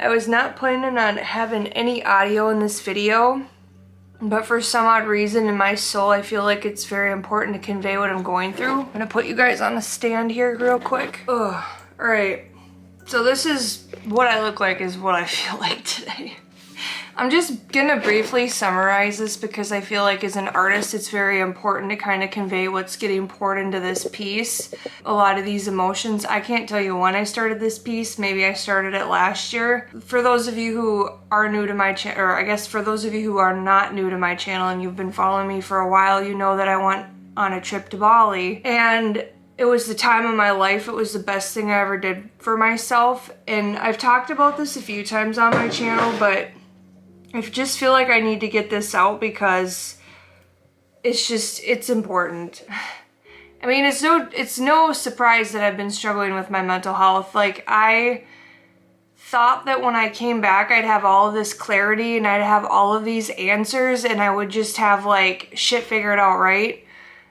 I was not planning on having any audio in this video, but for some odd reason in my soul, I feel like it's very important to convey what I'm going through. I'm gonna put you guys on a stand here real quick. Ugh, all right. So this is what I look like is what I feel like today. I'm just gonna briefly summarize this because I feel like as an artist, it's very important to kind of convey what's getting poured into this piece. A lot of these emotions, I can't tell you when I started this piece. Maybe I started it last year. For those of you who are new to my channel, or I guess for those of you who are not new to my channel and you've been following me for a while, you know that I went on a trip to Bali, and it was the time of my life. It was the best thing I ever did for myself. And I've talked about this a few times on my channel, but I just feel like I need to get this out because it's important. I mean, it's no surprise that I've been struggling with my mental health. Like, I thought that when I came back, I'd have all of this clarity and I'd have all of these answers and I would just have like shit figured out, right?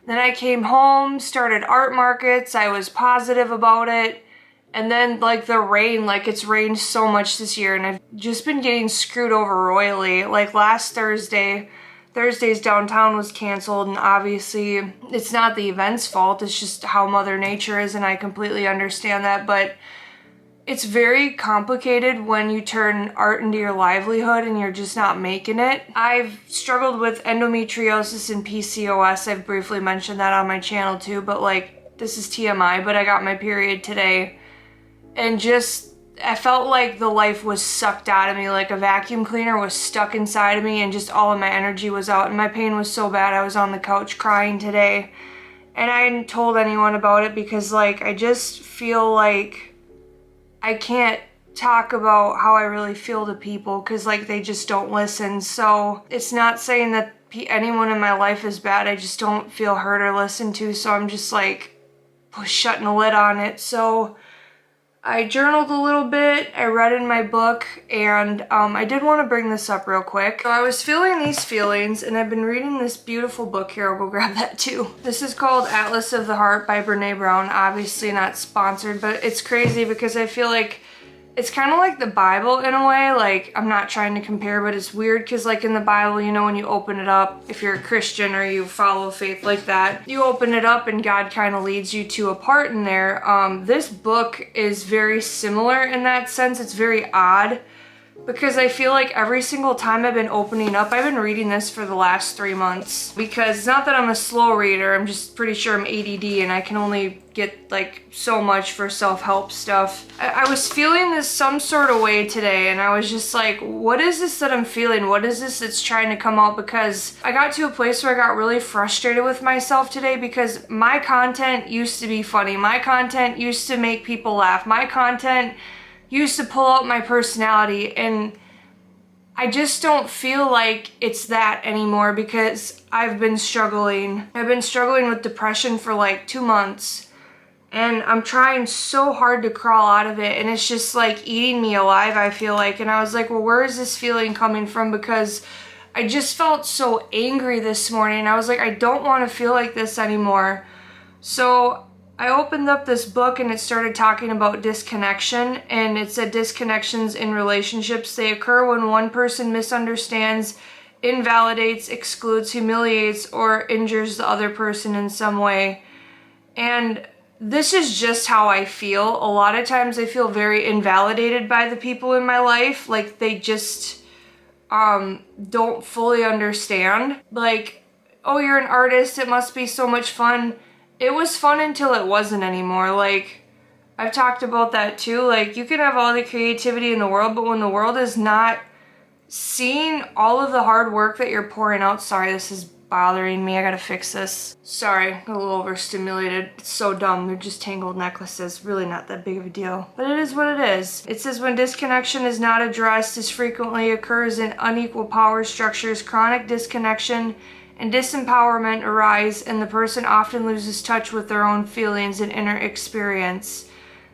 Then I came home, started art markets, I was positive about it. And then, like, the rain, like, it's rained so much this year, and I've just been getting screwed over royally. Like, last Thursday's downtown was canceled, and obviously, it's not the event's fault, it's just how Mother Nature is, and I completely understand that, but it's very complicated when you turn art into your livelihood and you're just not making it. I've struggled with endometriosis and PCOS, I've briefly mentioned that on my channel too, but, like, this is TMI, but I got my period today. And just, I felt like the life was sucked out of me, like a vacuum cleaner was stuck inside of me and just all of my energy was out and my pain was so bad I was on the couch crying today. And I hadn't told anyone about it because, like, I just feel like I can't talk about how I really feel to people because, like, they just don't listen. So it's not saying that anyone in my life is bad, I just don't feel heard or listened to, so I'm just like shutting a lid on it. So I journaled a little bit, I read in my book, and I did want to bring this up real quick. So I was feeling these feelings, and I've been reading this beautiful book here. I'll go grab that too. This is called Atlas of the Heart by Brene Brown. Obviously not sponsored, but it's crazy because I feel like it's kind of like the Bible in a way. Like, I'm not trying to compare, but it's weird because, like, in the Bible, you know, when you open it up, if you're a Christian or you follow faith like that, you open it up and God kind of leads you to a part in there. This book is very similar in that sense. It's very odd because I feel like every single time I've been opening up, I've been reading this for the last 3 months because it's not that I'm a slow reader, I'm just pretty sure I'm ADD and I can only get like so much for self-help stuff. I was feeling this some sort of way today and I was just like, what is this that I'm feeling? What is this that's trying to come out? Because I got to a place where I got really frustrated with myself today because my content used to be funny. My content used to make people laugh. My content used to pull out my personality, and I just don't feel like it's that anymore because I've been struggling. I've been struggling with depression for like 2 months and I'm trying so hard to crawl out of it and it's just like eating me alive, I feel like. And I was like, well, where is this feeling coming from? Because I just felt so angry this morning. I was like, I don't want to feel like this anymore. So I opened up this book and it started talking about disconnection, and it said disconnections in relationships, they occur when one person misunderstands, invalidates, excludes, humiliates, or injures the other person in some way. And this is just how I feel. A lot of times I feel very invalidated by the people in my life, like they just don't fully understand. Like, oh, you're an artist, it must be so much fun. It was fun until it wasn't anymore. Like, I've talked about that too. Like, you can have all the creativity in the world, but when the world is not seeing all of the hard work that you're pouring out. Sorry, this is bothering me. I gotta fix this. Sorry, a little overstimulated. It's so dumb. They're just tangled necklaces. Really not that big of a deal. But it is what it is. It says when disconnection is not addressed, this frequently occurs in unequal power structures, chronic disconnection and disempowerment arise, and the person often loses touch with their own feelings and inner experience.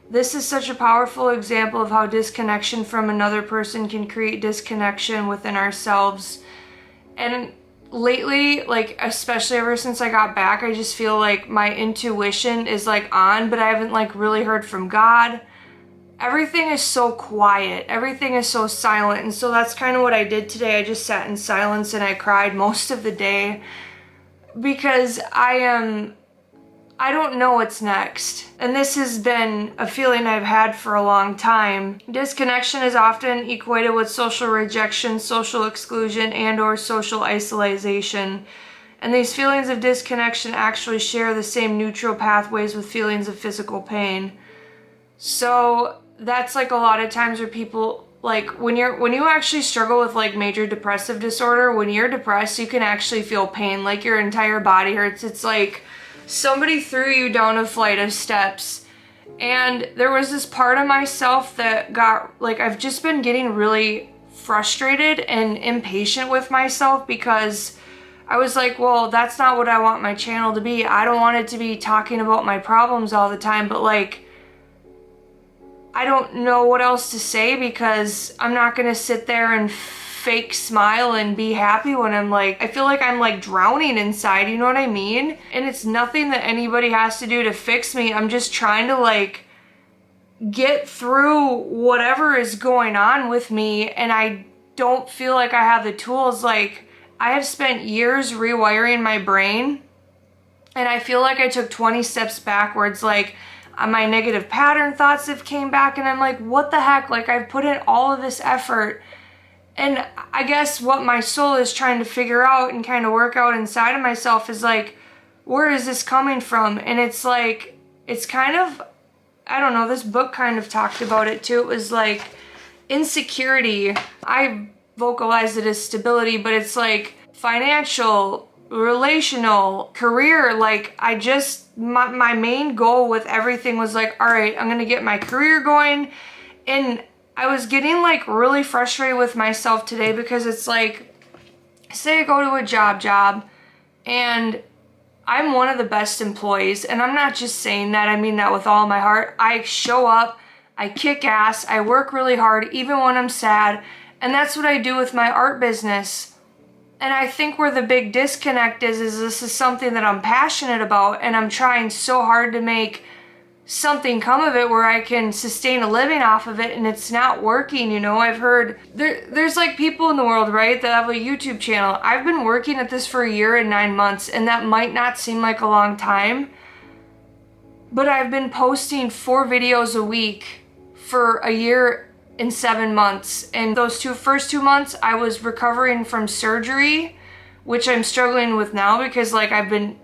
This is such a powerful example of how disconnection from another person can create disconnection within ourselves. And lately, like, especially ever since I got back, I just feel like my intuition is like on, but I haven't like really heard from God. everything is so quiet. Everything is so silent. And so that's kind of what I did today. I just sat in silence and I cried most of the day because I don't know what's next. And this has been a feeling I've had for a long time. Disconnection is often equated with social rejection, social exclusion, and or social isolation. And these feelings of disconnection actually share the same neutral pathways with feelings of physical pain. So that's like a lot of times where people, like when you actually struggle with like major depressive disorder, when you're depressed, you can actually feel pain, like your entire body hurts. It's like somebody threw you down a flight of steps. And there was this part of myself that got, like, I've just been getting really frustrated and impatient with myself because I was like, well, that's not what I want my channel to be. I don't want it to be talking about my problems all the time, but like, I don't know what else to say because I'm not gonna sit there and fake smile and be happy when I'm like, I feel like I'm like drowning inside, you know what I mean? And it's nothing that anybody has to do to fix me. I'm just trying to like get through whatever is going on with me, and I don't feel like I have the tools. Like, I have spent years rewiring my brain, and I feel like I took 20 steps backwards. Like, my negative pattern thoughts have came back, and I'm like, what the heck? Like, I've put in all of this effort. And I guess what my soul is trying to figure out and kind of work out inside of myself is like, where is this coming from? And it's like, it's kind of, I don't know, this book kind of talked about it too. It was like insecurity. I vocalized it as stability, but it's like financial, relational, career. Like, I just, my main goal with everything was like, all right, I'm gonna get my career going. And I was getting like really frustrated with myself today because it's like, say I go to a job and I'm one of the best employees, and I'm not just saying that, I mean that with all my heart. I show up, I kick ass, I work really hard even when I'm sad, and that's what I do with my art business. And I think where the big disconnect is this is something that I'm passionate about, and I'm trying so hard to make something come of it where I can sustain a living off of it, and it's not working. You know, I've heard there's like people in the world, right, that have a YouTube channel. I've been working at this for a year and 9 months, and that might not seem like a long time, but I've been posting 4 videos a week for a year and 7 months. And those first 2 months I was recovering from surgery, which I'm struggling with now because like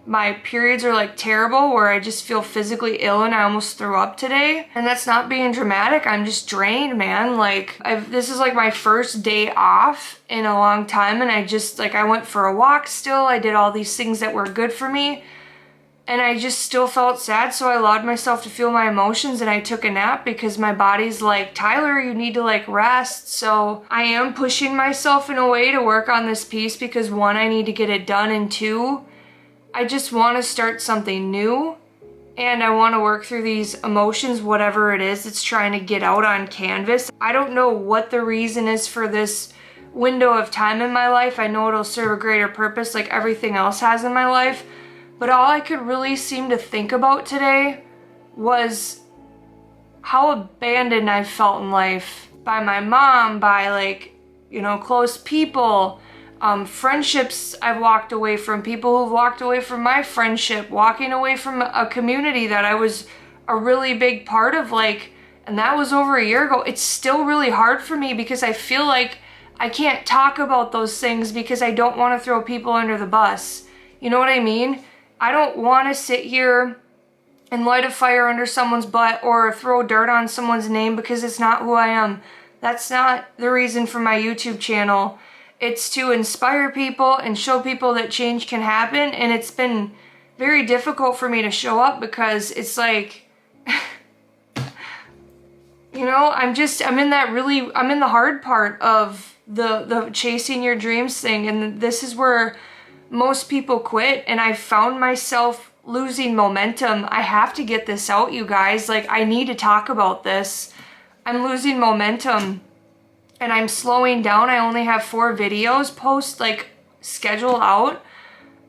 my periods are like terrible, where I just feel physically ill and I almost threw up today. And that's not being dramatic. I'm just drained, man. Like, this is like my first day off in a long time, and I just like, I went for a walk still. I did all these things that were good for me, and I just still felt sad, so I allowed myself to feel my emotions, and I took a nap because my body's like, Tyler, you need to like rest. So I am pushing myself in a way to work on this piece because 1, I need to get it done, and 2, I just want to start something new, and I want to work through these emotions, whatever it is that's trying to get out on canvas. I don't know what the reason is for this window of time in my life. I know it'll serve a greater purpose like everything else has in my life. But all I could really seem to think about today was how abandoned I felt in life by my mom, by like, you know, close people, friendships I've walked away from, people who've walked away from my friendship, walking away from a community that I was a really big part of, like, and that was over a year ago. It's still really hard for me because I feel like I can't talk about those things because I don't want to throw people under the bus. You know what I mean? I don't want to sit here and light a fire under someone's butt or throw dirt on someone's name because it's not who I am. That's not the reason for my YouTube channel. It's to inspire people and show people that change can happen, and it's been very difficult for me to show up because it's like, you know, I'm in the hard part of the chasing your dreams thing, and this is where most people quit, and I found myself losing momentum. I have to get this out, you guys. Like, I need to talk about this. I'm losing momentum and I'm slowing down. I only have 4 videos like scheduled out.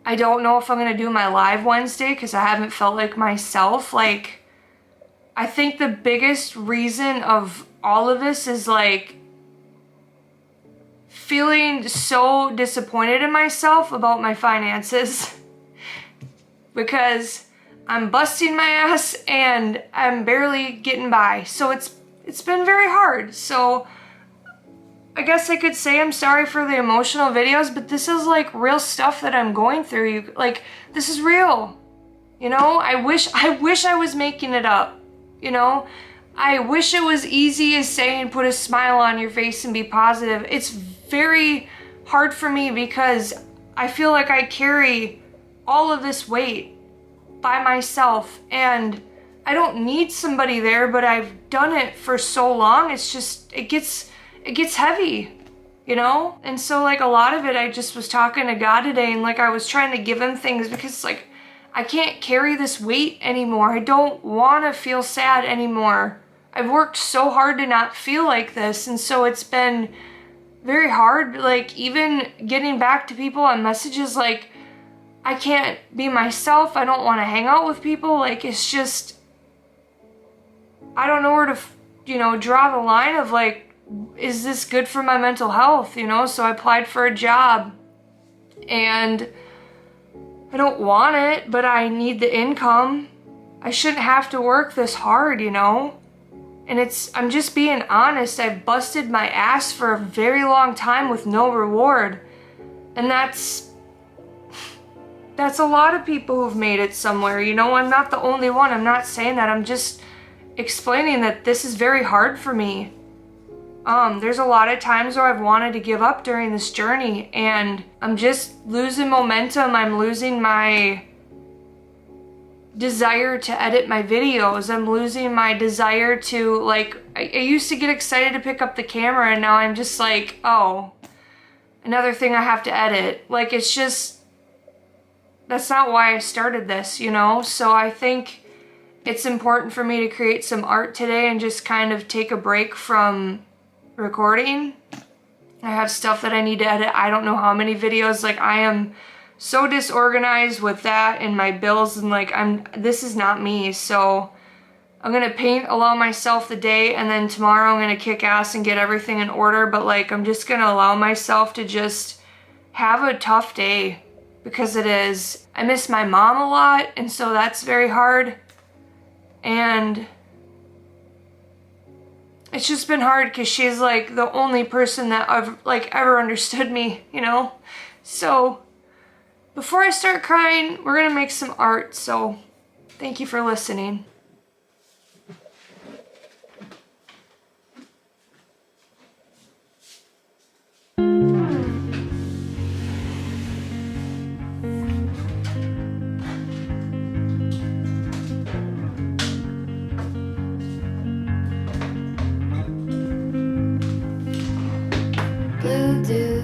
I don't know if I'm gonna do my live Wednesday because I haven't felt like myself. Like, I think the biggest reason of all of this is like feeling so disappointed in myself about my finances because I'm busting my ass and I'm barely getting by. So it's been very hard. So I guess I could say I'm sorry for the emotional videos, but this is like real stuff that I'm going through. Like, this is real. You know, I wish I was making it up. You know, I wish it was easy as saying put a smile on your face and be positive. It's very hard for me because I feel like I carry all of this weight by myself and I don't need somebody there, but I've done it for so long. It's just, it gets heavy, you know? And so like a lot of it, I just was talking to God today and like I was trying to give him things because like I can't carry this weight anymore. I don't want to feel sad anymore. I've worked so hard to not feel like this. And so it's been very hard, like even getting back to people on messages, like I can't be myself. I don't want to hang out with people. Like it's just, I don't know where to, you know, draw the line of like, is this good for my mental health, you know? So I applied for a job and I don't want it, but I need the income. I shouldn't have to work this hard, you know? And I'm just being honest. I've busted my ass for a very long time with no reward. And that's a lot of people who've made it somewhere, you know? I'm not the only one. I'm not saying that. I'm just explaining that this is very hard for me. There's a lot of times where I've wanted to give up during this journey and I'm just losing momentum. I'm losing my desire to edit my videos. I'm losing my desire to like, I used to get excited to pick up the camera and now I'm just like, oh, another thing I have to edit. Like it's just, that's not why I started this, you know? So I think it's important for me to create some art today and just kind of take a break from recording. I have stuff that I need to edit. I don't know how many videos. Like I am so disorganized with that and my bills and like this is not me. So I'm gonna paint, allow myself the day, and then tomorrow I'm gonna kick ass and get everything in order. But like I'm just gonna allow myself to just have a tough day because it is. I miss my mom a lot and so that's very hard. And it's just been hard because she's like the only person that I've like ever understood me, you know? So before I start crying, we're gonna make some art. So thank you for listening. Blue dew,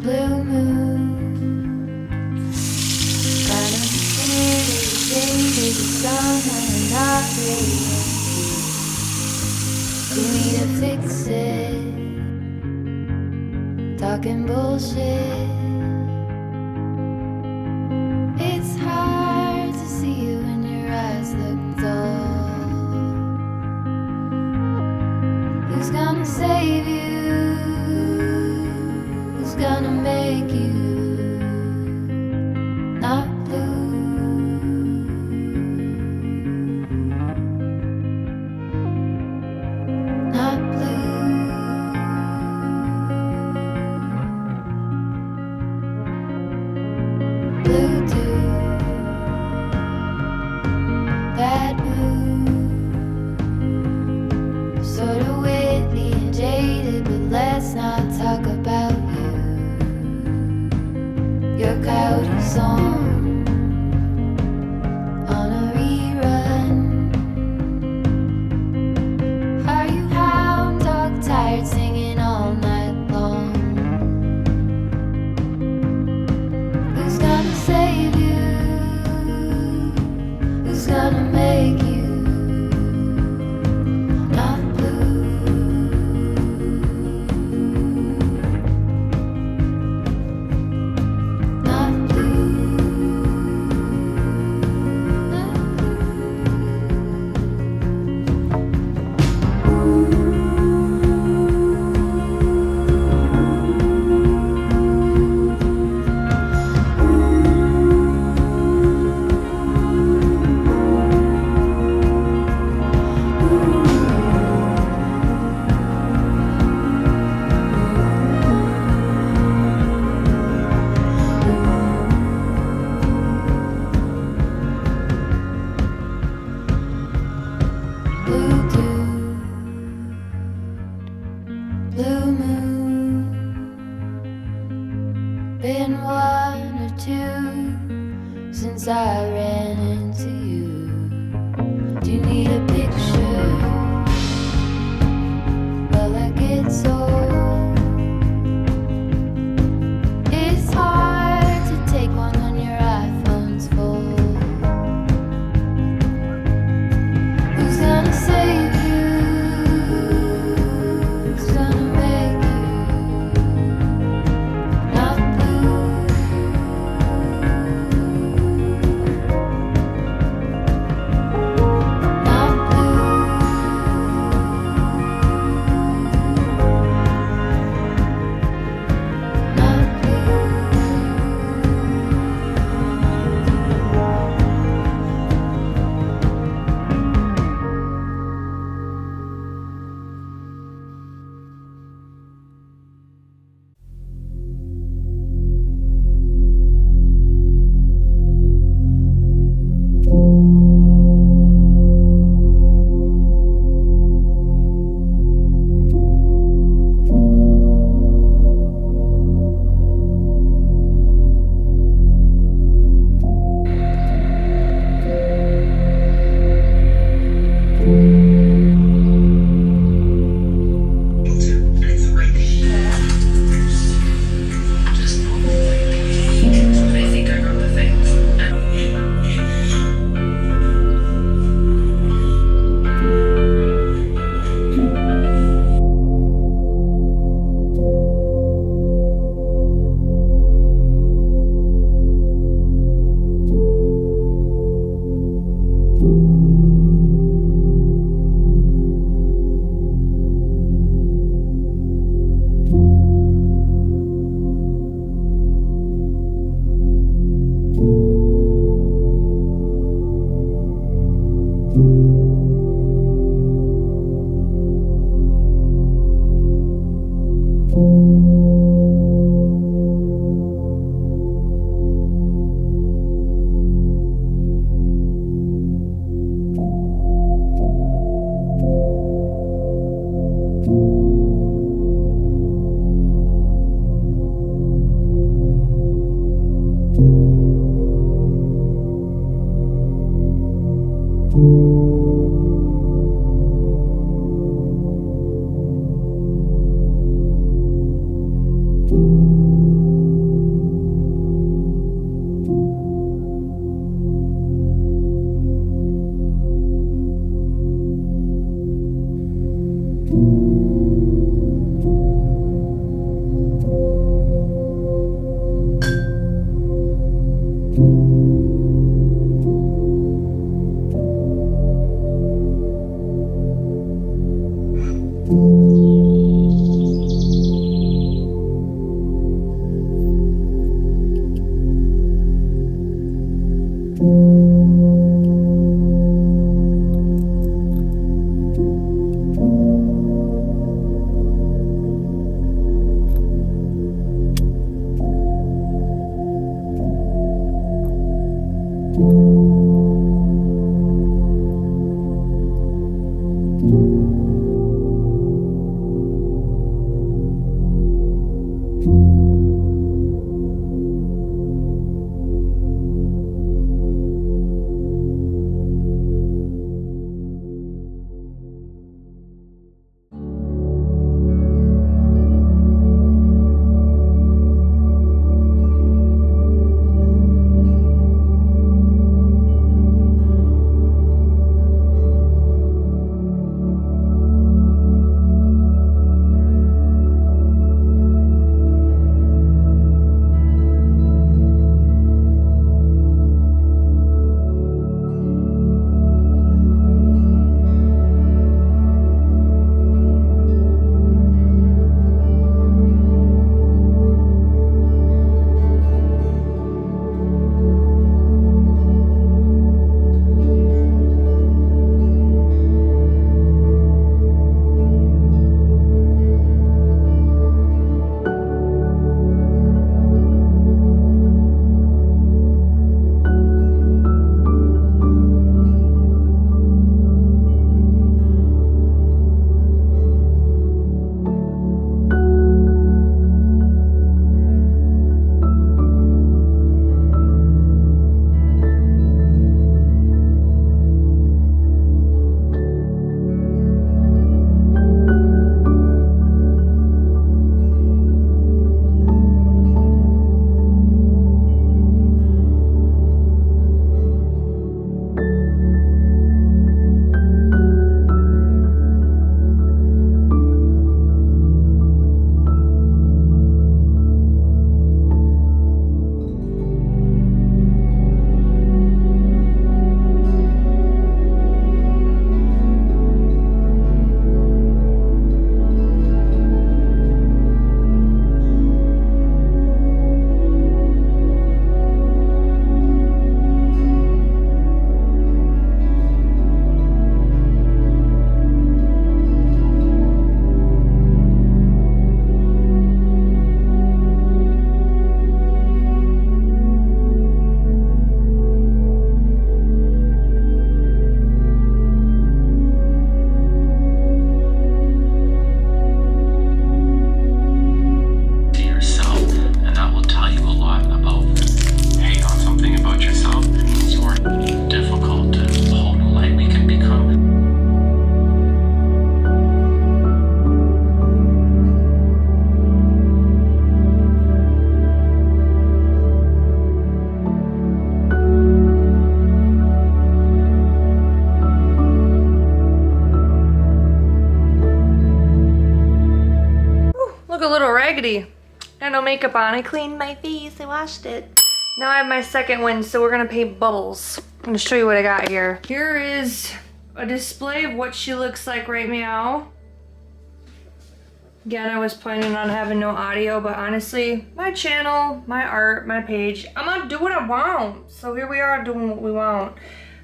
blue moon, kind of faded, someone not really empty. You need to fix it, talking bullshit. It's hard to see you when your eyes look dull. Who's gonna save you? Who's gonna make you not blue? Not blue. Blue dew, bad mood, sort of witty and jaded, but let's not talk about you. Your coyote song on a rerun. Are you hound dog tired singing all night long? Who's gonna save you? Who's gonna make you not blue? Not blue. moon. Been one or two since I ran into you. Do you need a picture? Well, that gets old. It's hard to take one when your iPhone's full. Who's gonna save you? Who's gonna make you not blue? look a little raggedy. Got no makeup on. I cleaned my face. I washed it. Now I have my second one, so we're gonna paint Bubbles. I'm gonna show you what I got here. Here is a display of what she looks like right meow. Again, I was planning on having no audio, but honestly, my channel, my art, my page, I'm gonna do what I want. So here we are doing what we want.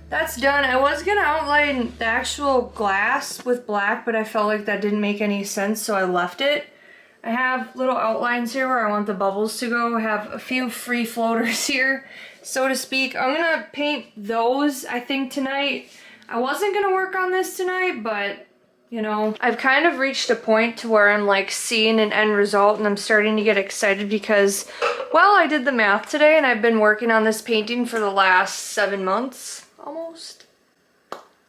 That's done. I was gonna outline the actual glass with black, but I felt like that didn't make any sense, so I left it. I have little outlines here where I want the bubbles to go. I have a few free floaters here, so to speak. I'm gonna paint those, I think, tonight. I wasn't gonna work on this tonight, but you know, I've kind of reached a point to where I'm like seeing an end result and I'm starting to get excited because, well, I did the math today and I've been working on this painting for the last 7 months, almost.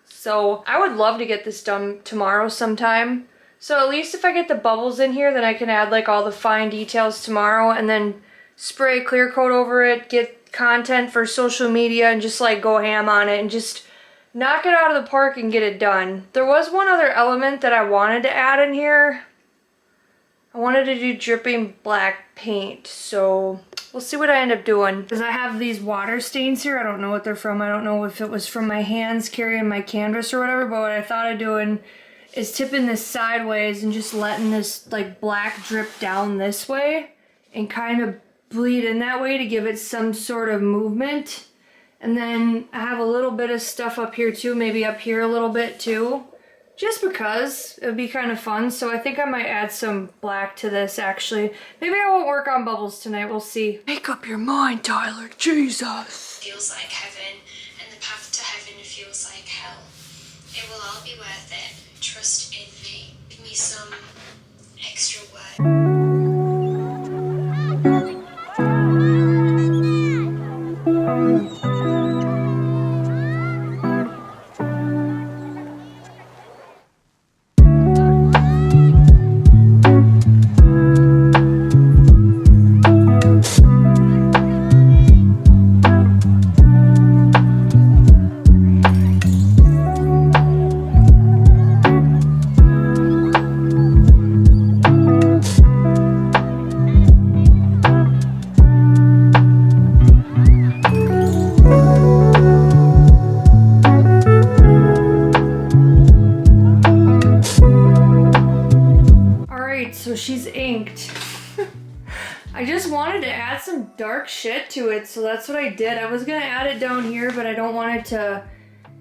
So I would love to get this done tomorrow sometime. So at least if I get the bubbles in here, then I can add like all the fine details tomorrow and then spray clear coat over it, get content for social media and just like go ham on it and just knock it out of the park and get it done. There was one other element that I wanted to add in here. I wanted to do dripping black paint, so we'll see what I end up doing. Because I have these water stains here. I don't know what they're from. I don't know if it was from my hands carrying my canvas or whatever, but what I thought of doing is tipping this sideways and just letting this like black drip down this way and kind of bleed in that way to give it some sort of movement. And then I have a little bit of stuff up here too, maybe up here a little bit too, just because it would be kind of fun. So I think I might add some black to this actually. Maybe I won't work on bubbles tonight, we'll see. Make up your mind, Tyler, Jesus. Feels like heaven, and the path to heaven feels like hell. It will all be worth it. Trust in me. Give me some extra work. So she's inked. I just wanted to add some dark shit to it, so that's what I did. I was gonna add it down here, but I don't want it to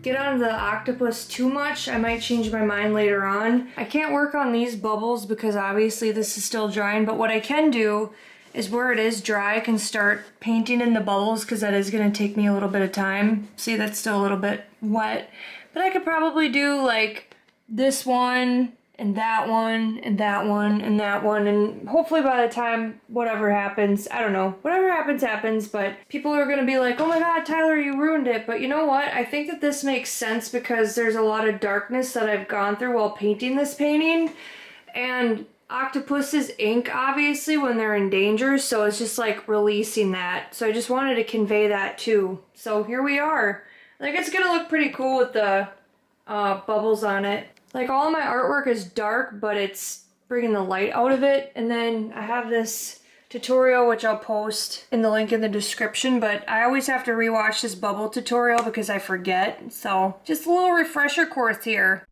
get onto the octopus too much. I might change my mind later on. I can't work on these bubbles because obviously this is still drying, but what I can do is where it is dry, I can start painting in the bubbles because that is gonna take me a little bit of time. See, that's still a little bit wet, but I could probably do like this one, and that one, and that one, and that one, and hopefully by the time whatever happens, I don't know, whatever happens, happens, but people are gonna be like, oh my god, Tyler, you ruined it, but you know what? I think that this makes sense because there's a lot of darkness that I've gone through while painting this painting, and octopuses ink, obviously, when they're in danger, so it's just like releasing that, so I just wanted to convey that too. So here we are. I think it's gonna look pretty cool with the bubbles on it. Like all of my artwork is dark, but it's bringing the light out of it. And then I have this tutorial, which I'll post in the link in the description, but I always have to rewatch this bubble tutorial because I forget. So just a little refresher course here.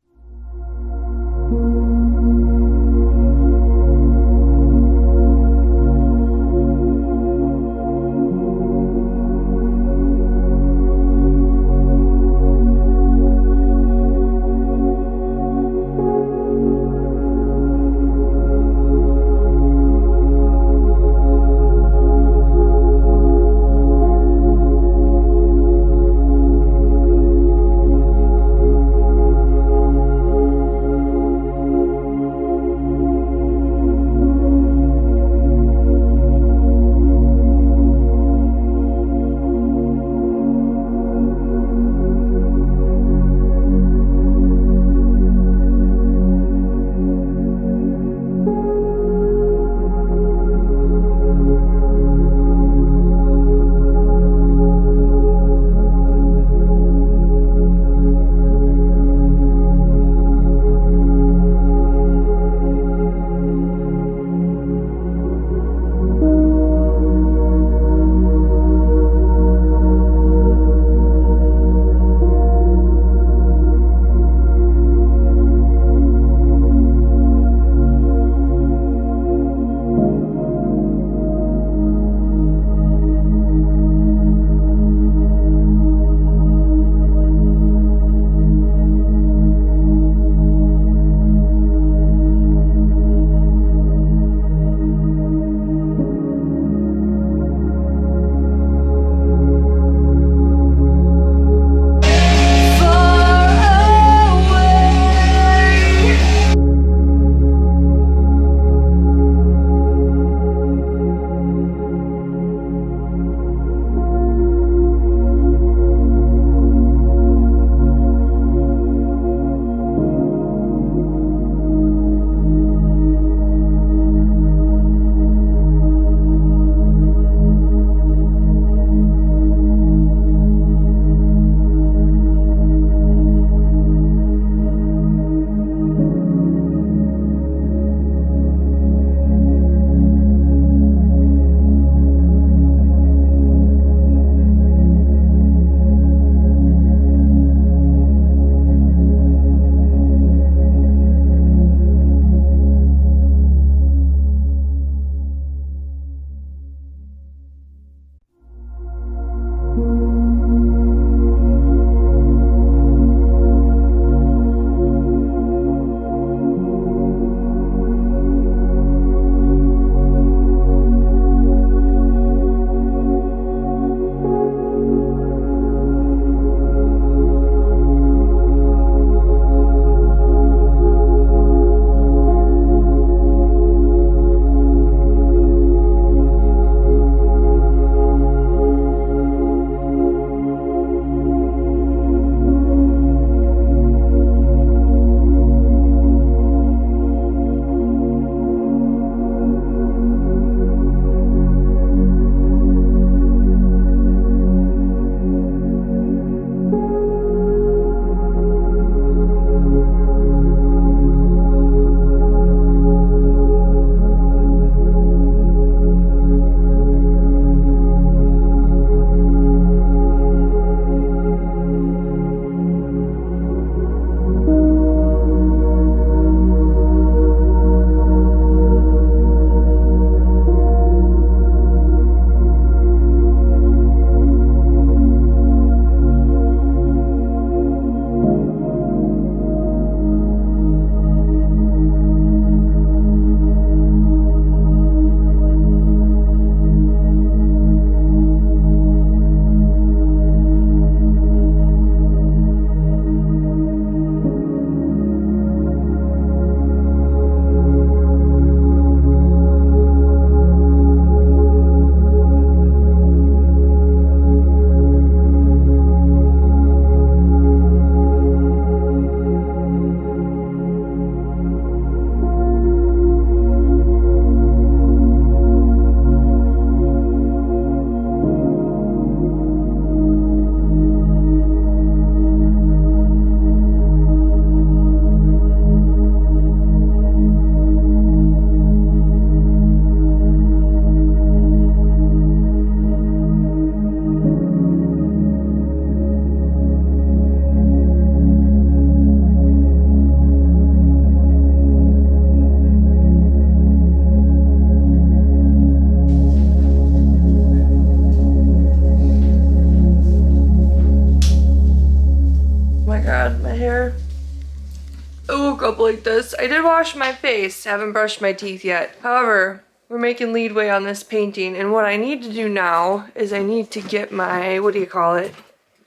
like this. I did wash my face, haven't brushed my teeth yet. However, we're making leadway on this painting, and what I need to do now is I need to get my, what do you call it?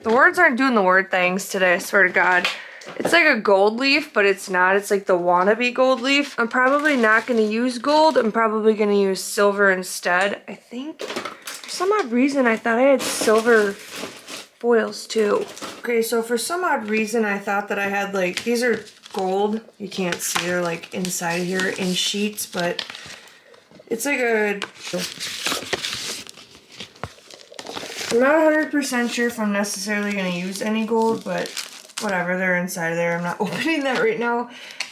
The words aren't doing the word things today, I swear to God. It's like a gold leaf, but it's not. It's like the wannabe gold leaf. I'm probably not going to use gold. I'm probably going to use silver instead. I think, for some odd reason, I thought I had silver foils too. Okay, so for some odd reason, I thought that I had like, these are gold. You can't see, they're like inside here in sheets, but it's like a... I'm not 100% sure if I'm necessarily going to use any gold, but whatever, they're inside of there. I'm not opening that right now.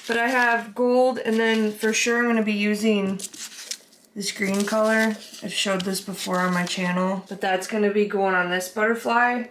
But I have gold, and then for sure I'm going to be using this green color. I've showed this before on my channel, but that's going to be going on this butterfly.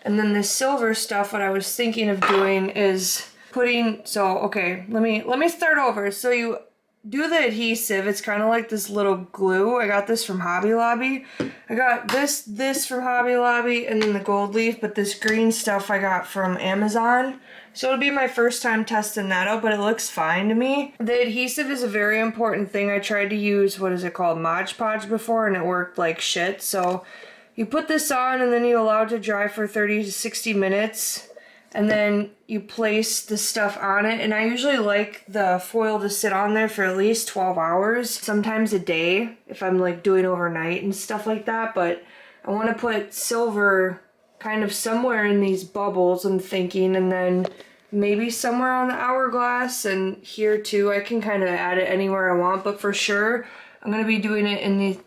And then this silver stuff, what I was thinking of doing is putting, so okay, let me start over. So you do the adhesive. It's kind of like this little glue. I got this from Hobby Lobby. I got this from Hobby Lobby, and then the gold leaf, but this green stuff I got from Amazon. So it'll be my first time testing that out, but it looks fine to me. The adhesive is a very important thing. I tried to use, what is it called, Mod Podge before, and it worked like shit. So you put this on, and then you allow it to dry for 30 to 60 minutes. And then you place the stuff on it, and I usually like the foil to sit on there for at least 12 hours, sometimes a day if I'm like doing overnight and stuff like that. But I want to put silver kind of somewhere in these bubbles, I'm thinking, and then maybe somewhere on the hourglass, and here too. I can kind of add it anywhere I want, but for sure I'm going to be doing it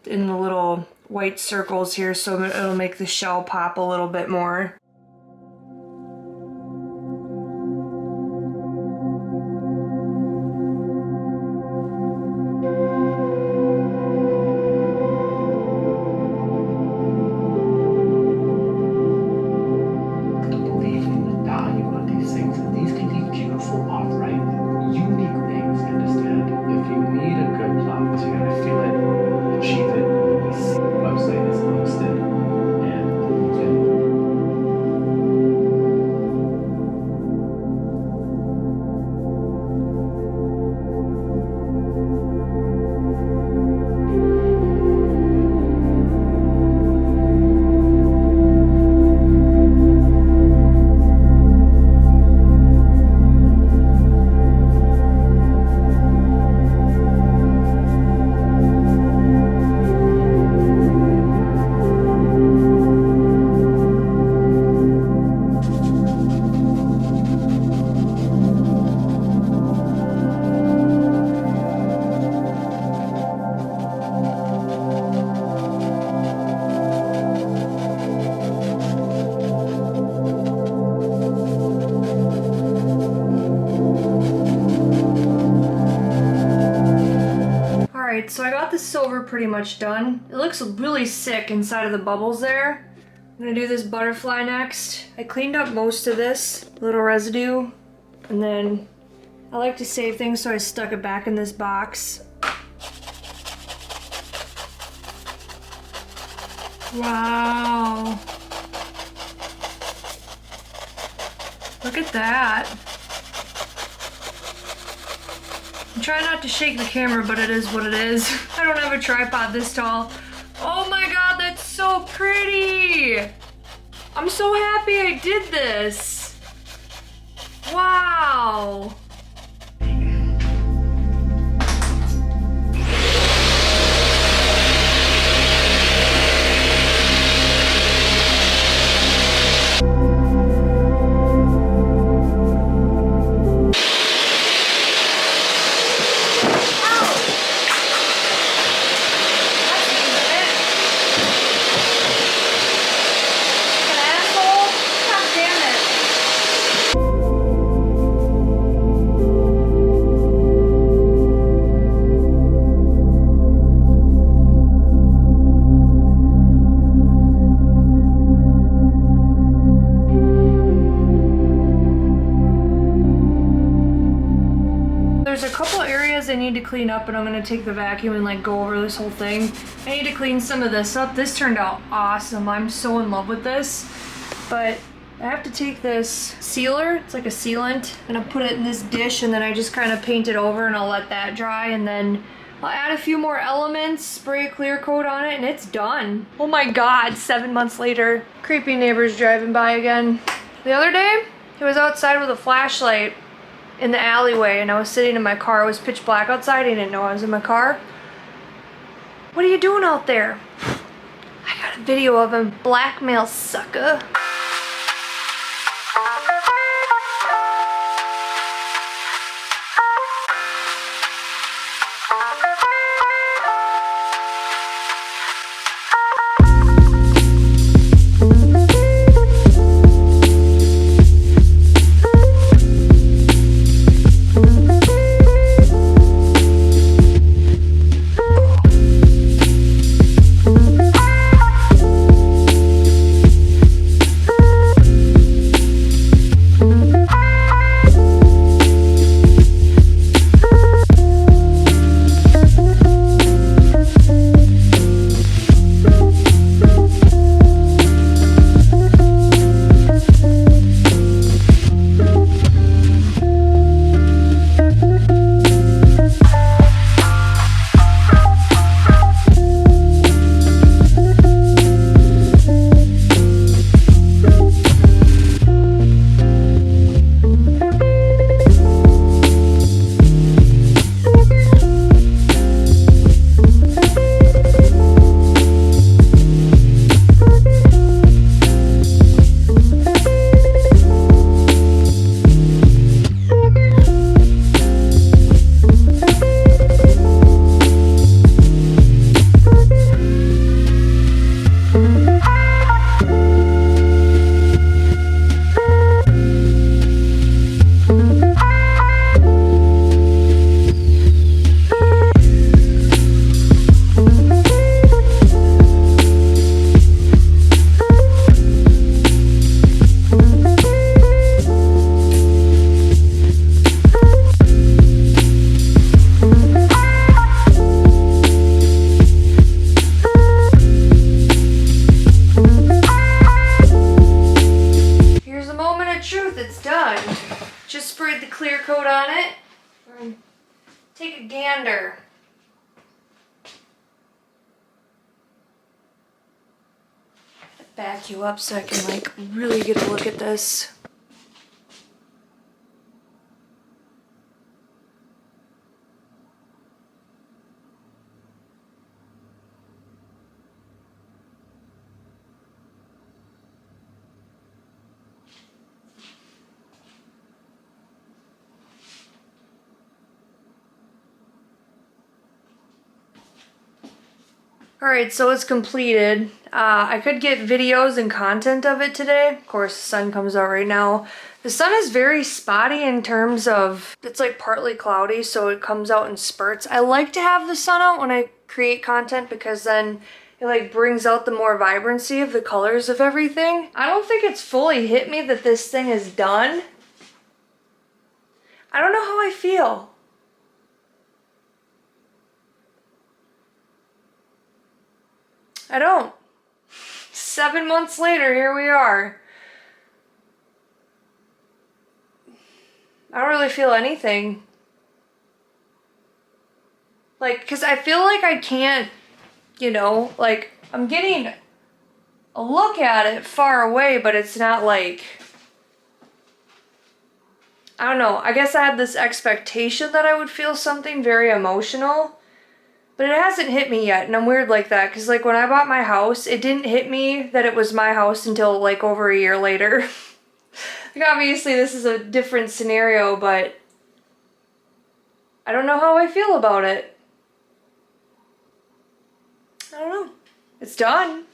in the little white circles here, so it'll make the shell pop a little bit more. So I got the silver pretty much done. It looks really sick inside of the bubbles there. I'm gonna do this butterfly next. I cleaned up most of this little residue, and then I like to save things, so I stuck it back in this box. Wow. Look at that. I'm trying not to shake the camera, but it is what it is. I don't have a tripod this tall. Oh my god, that's so pretty! I'm so happy I did this. Wow. I need to clean up, and I'm gonna take the vacuum and like go over this whole thing. I need to clean some of this up. This turned out awesome. I'm so in love with this, but I have to take this sealer, it's like a sealant, and I'll put it in this dish and then I just kind of paint it over and I'll let that dry and then I'll add a few more elements, spray a clear coat on it, and it's done. Oh my God, 7 months later. Creepy neighbors driving by again. The other day, he was outside with a flashlight in the alleyway and I was sitting in my car. It was pitch black outside. He didn't know I was in my car. What are you doing out there? I got a video of him. Blackmail sucker. Just sprayed the clear coat on it. Take a gander. Back you up so I can like really get a look at this. Alright, so it's completed. I could get videos and content of it today. Of course, the sun comes out right now. The sun is very spotty in terms of, it's like partly cloudy, so it comes out in spurts. I like to have the sun out when I create content because then it like brings out the more vibrancy of the colors of everything. I don't think it's fully hit me that this thing is done. I don't know how I feel. I don't. 7 months later, here we are. I don't really feel anything. Like, because I feel like I can't, you know, like, I'm getting a look at it far away, but it's not like, I don't know. I guess I had this expectation that I would feel something very emotional. But it hasn't hit me yet, and I'm weird like that, because like when I bought my house, it didn't hit me that it was my house until like over a year later. Like obviously this is a different scenario, but I don't know how I feel about it. I don't know. It's done.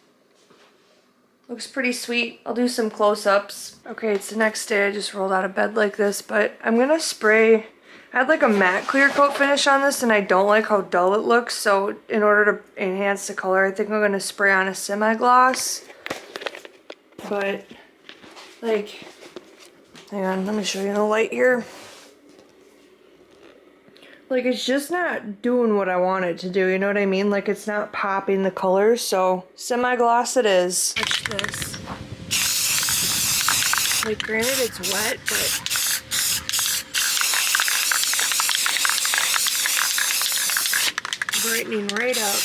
Looks pretty sweet. I'll do some close-ups. Okay, it's the next day. I just rolled out of bed like this, but I'm gonna spray. I had like a matte clear coat finish on this and I don't like how dull it looks, so in order to enhance the color I think I'm going to spray on a semi-gloss. But like, hang on, let me show you the light here. Like it's just not doing what I want it to do, you know what I mean? Like it's not popping the colors, so semi-gloss it is. Watch this. Like, granted, it's wet, but brightening right up.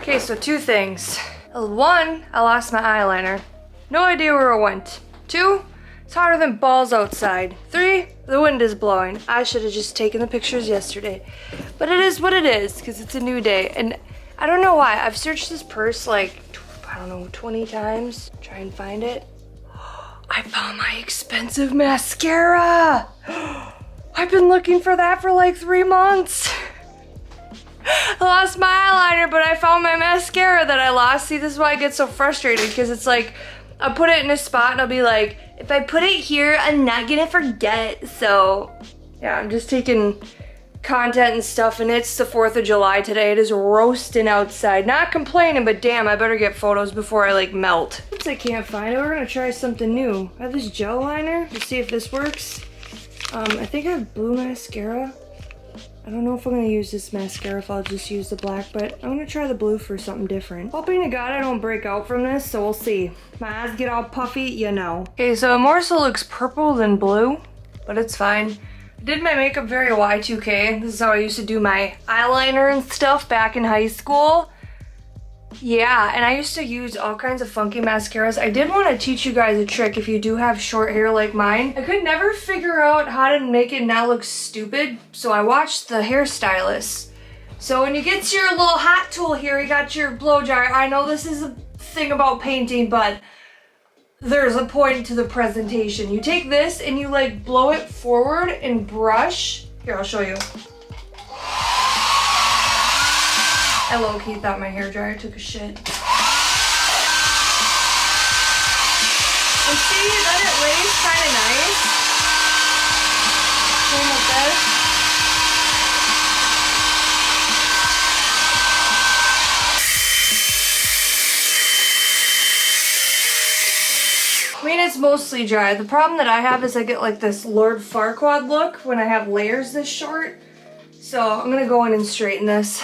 Okay, so two things. One, I lost my eyeliner. No idea where it went. Two, it's hotter than balls outside. Three, the wind is blowing. I should have just taken the pictures yesterday. But it is what it is, because it's a new day. And I don't know why. I've searched this purse like, I don't know, 20 times. Try and find it. I found my expensive mascara. I've been looking for that for like 3 months. I lost my eyeliner, but I found my mascara that I lost. See, this is why I get so frustrated, because it's like, I'll put it in a spot and I'll be like, if I put it here, I'm not gonna forget. So yeah, I'm just taking content and stuff, and it's the 4th of July today. It is roasting outside. Not complaining, but damn, I better get photos before I like melt. Oops, I can't find it. We're gonna try something new. I have this gel liner. Let's see if this works. I think I have blue mascara. I don't know if I'm gonna use this mascara, if I'll just use the black, but I'm gonna try the blue for something different. Hoping to God I don't break out from this, so we'll see. My eyes get all puffy, you know. Okay, so it more so looks purple than blue, but it's fine. I did my makeup very Y2K. This is how I used to do my eyeliner and stuff back in high school. Yeah, and I used to use all kinds of funky mascaras. I did want to teach you guys a trick if you do have short hair like mine. I could never figure out how to make it not look stupid, so I watched the hairstylist. So when you get to your little hot tool here, you got your blow dryer. I know this is a thing about painting, but there's a point to the presentation. You take this and you like blow it forward and brush. Here, I'll show you. I low-key thought my hairdryer took a shit. And see, then it lays kind of nice. Same with this. I mean, it's mostly dry. The problem that I have is I get like this Lord Farquaad look when I have layers this short. So I'm gonna go in and straighten this.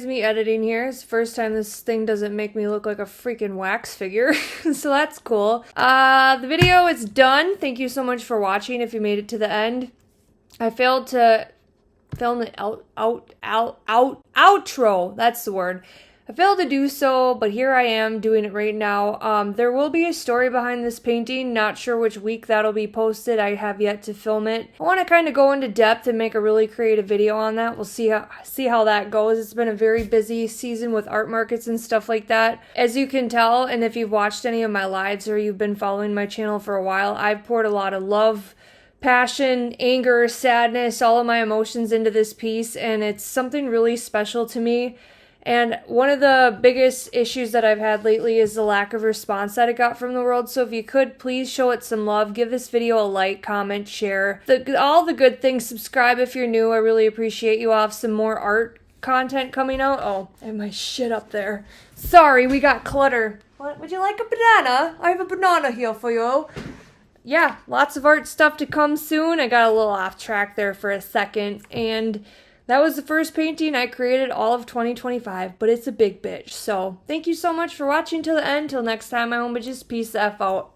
Me editing here. It's the first time this thing doesn't make me look like a freaking wax figure. So that's cool. The video is done. Thank you so much for watching if you made it to the end. I failed to film the outro. That's the word. I failed to do so, but here I am doing it right now. There will be a story behind this painting. Not sure which week that'll be posted. I have yet to film it. I want to kind of go into depth and make a really creative video on that. We'll see how that goes. It's been a very busy season with art markets and stuff like that. As you can tell, and if you've watched any of my lives or you've been following my channel for a while, I've poured a lot of love passion, anger, sadness, all of my emotions into this piece, and it's something really special to me. And one of the biggest issues that I've had lately is the lack of response that it got from the world. So if you could, please show it some love. Give this video a like, comment, share. All the good things. Subscribe if you're new. I really appreciate you. I'll have some more art content coming out. Oh, I have my shit up there. Sorry, we got clutter. What? Would you like a banana? I have a banana here for you. Yeah, lots of art stuff to come soon. I got a little off track there for a second. And that was the first painting I created all of 2025, but it's a big bitch. So thank you so much for watching till the end. Till next time, my homages. Peace the F out.